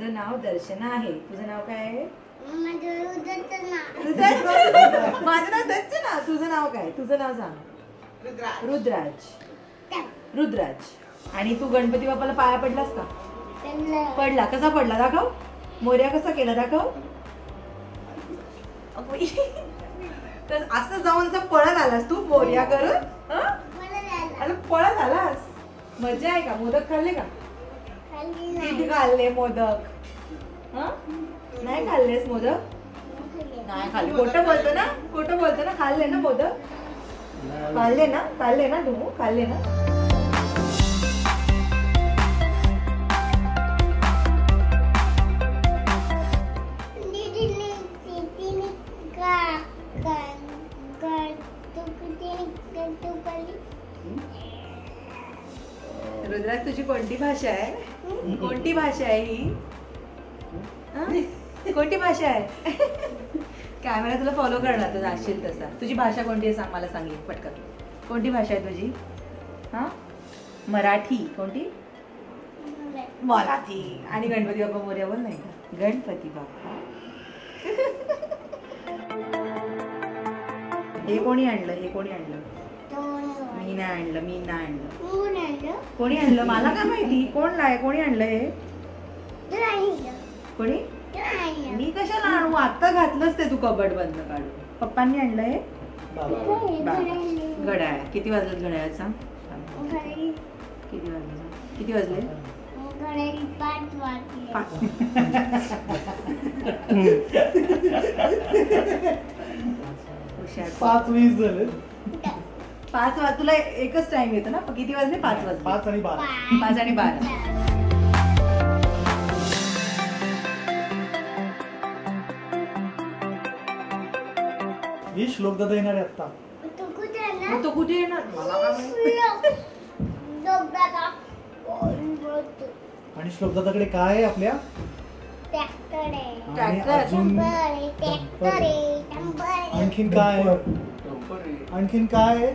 माझं नाव दर्शना आहे. तुझं नाव काय आहे? माझं नाव दर्शना. तुझं नाव काय? तुझं नाव सांग. रुद्राज. रुद्राज. आणि तू गणपती बाप्पाला पाया पडलास का? पडला. कसा पडला दाखव. मोर्या कसा केला दाखव. तर असं जाऊन पळत आलास तू मोर्या करत. अरे पळत आलास. मजा आहे का? मोदक खाल्ले का? किती खाल्ले मोदक? नाही खाल्लेस मोदक? नाही खाल्ले. खोटं बोलतो ना? खोटं बोलतो ना? खाल्ले ना मोदक? खाल्ले ना? खाल्ले ना तू? खाल्ले ना? रुद्राज तुझी कोणती भाषा आहे? कोणती भाषा आहे ही? कोणती भाषा आहे? कॅमेरा तुला फॉलो करणार, तू जाशील तसा. तुझी भाषा कोणती आहे सांग मला. सांगेल पटकन. कोणती भाषा आहे तुझी? हा मराठी. कोणती? मराठी. आणि गणपती बाप्पा मोरया बोल नाही का? गणपती बाप्पा. हे कोणी आणलं? हे कोणी आणलं? मी नाही आणलं. मी नाही आणलं. कोणी आणलं? मला काय माहिती कोण लाय. कोणी आणलं हे? कोणी? मी कशाला आणू? आता घातलंच ते तू कबड बंद काढून. पप्पांनी आणलं हे? घड्याळ. किती वाजलेत घड्याळात सांग? किती वाजले? किती वाजले? 5:20 झाले. 5 वाज. तुला एकच टाइम येतो ना? किती वाजले? 5 वाजले. 5 आणि 12. 5 आणि 12. ही श्लोक दादा येणार आहे आता. तो कुठे येणार? मला काय माहिती. आणि श्लोक दादाकडे काय आहे आपल्या? आणखीन काय आहे? आणखीन काय आहे?